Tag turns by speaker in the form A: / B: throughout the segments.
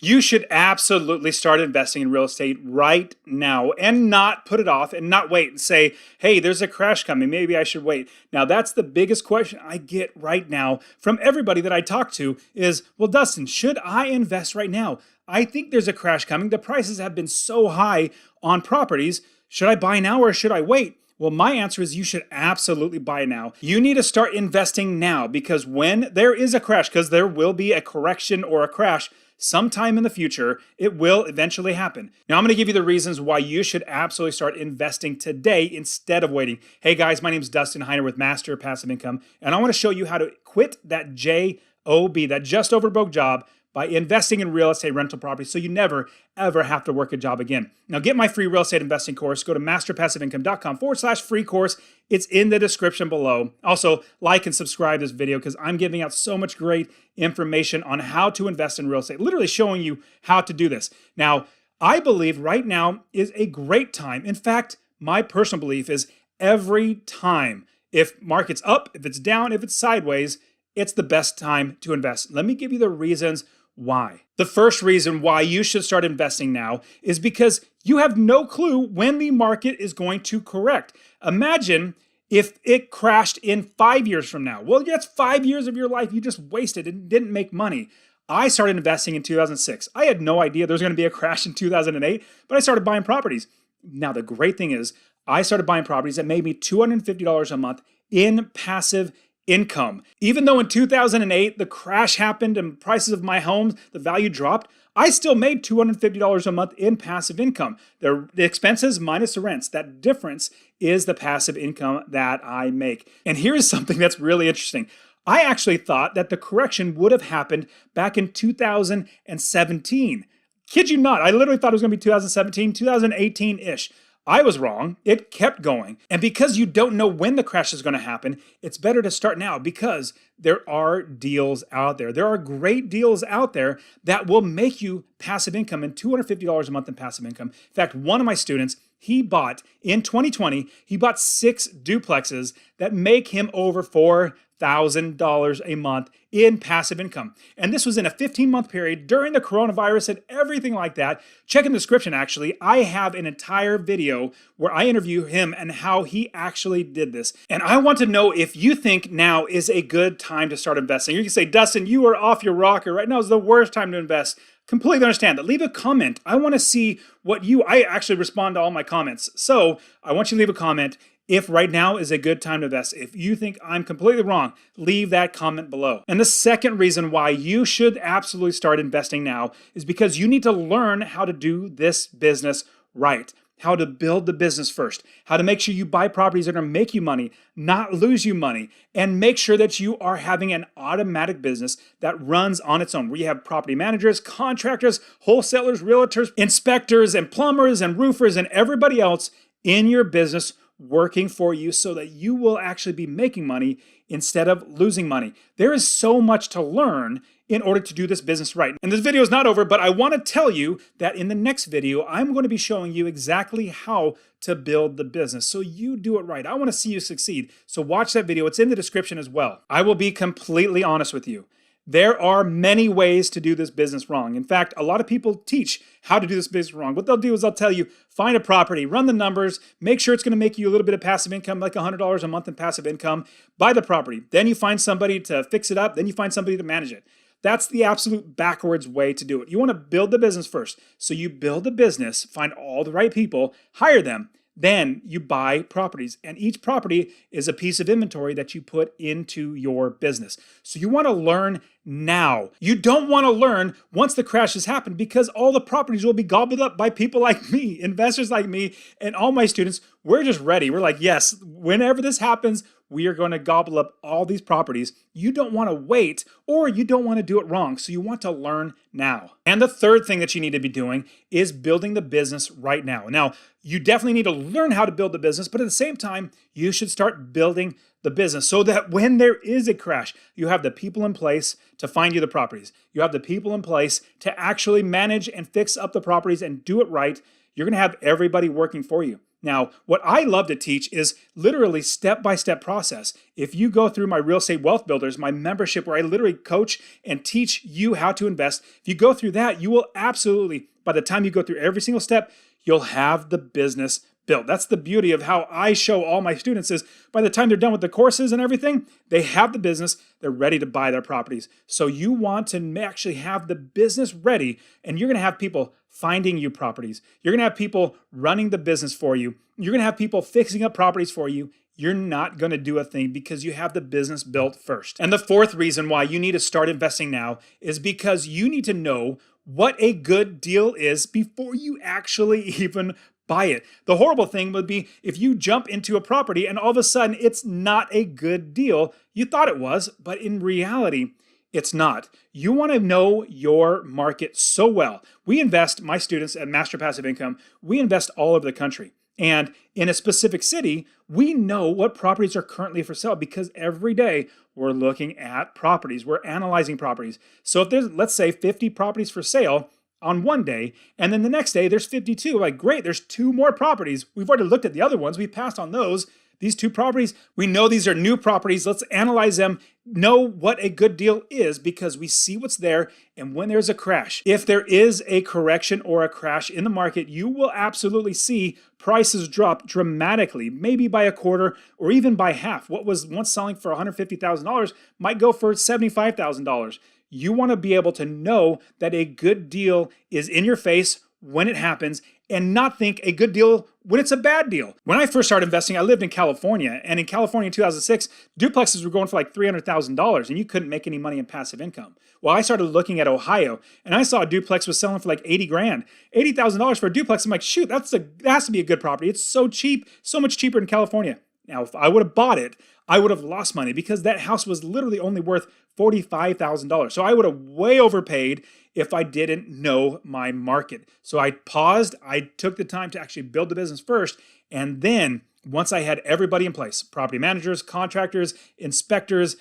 A: You should absolutely start investing in real estate right now and not put it off and not wait and say, hey, there's a crash coming. Maybe I should wait. Now, that's the biggest question I get right now from everybody that I talk to is, well, Dustin, should I invest right now? I think there's a crash coming. The prices have been so high on properties. Should I buy now or should I wait? Well, my answer is you should absolutely buy now. You need to start investing now because when there is a crash, because there will be a correction or a crash, sometime in the future, it will eventually happen. Now, I'm going to give you the reasons why you should absolutely start investing today instead of waiting. Hey guys, my name is Dustin Heiner with Master Passive Income, and I want to show you how to quit that JOB, that just over broke job, by investing in real estate rental property so you never, ever have to work a job again. Now, get my free real estate investing course. Go to masterpassiveincome.com/free course. It's in the description below. Also, like and subscribe this video because I'm giving out so much great information on how to invest in real estate, literally showing you how to do this. Now, I believe right now is a great time. In fact, my personal belief is every time, if market's up, if it's down, if it's sideways, it's the best time to invest. Let me give you the reasons why. The first reason why you should start investing now is because you have no clue when the market is going to correct. Imagine if it crashed in 5 years from now. Well, that's 5 years of your life you just wasted and didn't make money. I started investing in 2006. I had no idea there was going to be a crash in 2008, but I started buying properties. Now, the great thing is I started buying properties that made me $250 a month in passive income. Even though in 2008, the crash happened and prices of my homes, the value dropped, I still made $250 a month in passive income. The expenses minus the rents, that difference is the passive income that I make. And here's something that's really interesting. I actually thought that the correction would have happened back in 2017. Kid you not, I literally thought it was going to be 2017, 2018-ish. I was wrong. It kept going. And because you don't know when the crash is going to happen, it's better to start now because there are deals out there. There are great deals out there that will make you passive income and $250 a month in passive income. In fact, one of my students, he bought in 2020, he bought 6 duplexes that make him over $4,000 a month in passive income. And this was in a 15-month period during the coronavirus and everything like that. Check in the description, actually. I have an entire video where I interview him and how he actually did this. And I want to know if you think now is a good time to start investing. You can say, Dustin, you are off your rocker. Right now is the worst time to invest. Completely understand that. Leave a comment. I want to see what I actually respond to all my comments. So I want you to leave a comment. If right now is a good time to invest, if you think I'm completely wrong, leave that comment below. And the second reason why you should absolutely start investing now is because you need to learn how to do this business right. How to build the business first, how to make sure you buy properties that are going to make you money, not lose you money, and make sure that you are having an automatic business that runs on its own, where you have property managers, contractors, wholesalers, realtors, inspectors, and plumbers, and roofers, and everybody else in your business working for you so that you will actually be making money instead of losing money. There is so much to learn in order to do this business right. And this video is not over, but I want to tell you that in the next video, I'm going to be showing you exactly how to build the business so you do it right. I want to see you succeed. So watch that video. It's in the description as well. I will be completely honest with you. There are many ways to do this business wrong. In fact, a lot of people teach how to do this business wrong. What they'll do is they'll tell you, find a property, run the numbers, make sure it's going to make you a little bit of passive income, like $100 a month in passive income, buy the property. Then you find somebody to fix it up. Then you find somebody to manage it. That's the absolute backwards way to do it. You want to build the business first. So you build the business, find all the right people, hire them. Then you buy properties, and each property is a piece of inventory that you put into your business. So you want to learn now. You don't want to learn once the crash has happened because all the properties will be gobbled up by people like me, investors like me, and all my students. We're just ready. We're like, yes, whenever this happens, we are going to gobble up all these properties. You don't want to wait, or you don't want to do it wrong. So you want to learn now. And the third thing that you need to be doing is building the business right now. Now, you definitely need to learn how to build the business, but at the same time, you should start building the business so that when there is a crash, you have the people in place to find you the properties. You have the people in place to actually manage and fix up the properties and do it right. You're going to have everybody working for you. Now, what I love to teach is literally step-by-step process. If you go through my Real Estate Wealth Builders, my membership where I literally coach and teach you how to invest, if you go through that, you will absolutely, by the time you go through every single step, you'll have the business built. That's the beauty of how I show all my students is by the time they're done with the courses and everything, they have the business, they're ready to buy their properties. So you want to actually have the business ready, and you're going to have people finding you properties. You're going to have people running the business for you. You're going to have people fixing up properties for you. You're not going to do a thing because you have the business built first. And the fourth reason why you need to start investing now is because you need to know what a good deal is before you actually even buy it. The horrible thing would be if you jump into a property and all of a sudden it's not a good deal. You thought it was, but in reality, it's not. You want to know your market so well. We invest, my students at Master Passive Income, we invest all over the country. And in a specific city, we know what properties are currently for sale because every day we're looking at properties. We're analyzing properties. So if there's, let's say, 50 properties for sale on one day, and then the next day there's 52. Like, great, there's 2 more properties. We've already looked at the other ones. We passed on those. These 2 properties, we know these are new properties. Let's analyze them, know what a good deal is because we see what's there. And when there's a crash, if there is a correction or a crash in the market, you will absolutely see prices drop dramatically, maybe by a quarter or even by half. What was once selling for $150,000 might go for $75,000. You want to be able to know that a good deal is in your face when it happens and not think a good deal when it's a bad deal. When I first started investing, I lived in California, and in California in 2006, duplexes were going for like $300,000 and you couldn't make any money in passive income. Well, I started looking at Ohio and I saw a duplex was selling for like 80 grand, $80,000 for a duplex. I'm like, shoot, that has to be a good property. It's so cheap, so much cheaper in California. Now, if I would have bought it, I would have lost money because that house was literally only worth $45,000. So I would have way overpaid if I didn't know my market. So I paused. I took the time to actually build the business first. And then once I had everybody in place, property managers, contractors, inspectors,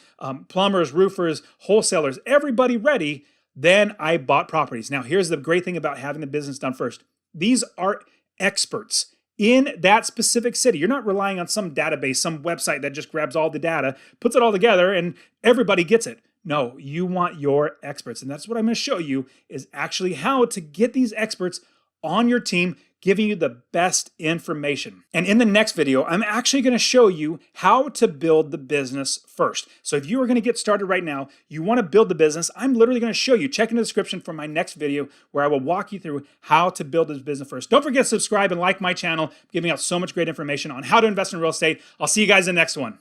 A: plumbers, roofers, wholesalers, everybody ready, then I bought properties. Now, here's the great thing about having the business done first. These are experts in that specific city. You're not relying on some database, some website that just grabs all the data, puts it all together, and everybody gets it. No, you want your experts. And that's what I'm going to show you is actually how to get these experts on your team, giving you the best information. And in the next video, I'm actually going to show you how to build the business first. So if you are going to get started right now, you want to build the business, I'm literally going to show you. Check in the description for my next video where I will walk you through how to build this business first. Don't forget to subscribe and like my channel, giving out so much great information on how to invest in real estate. I'll see you guys in the next one.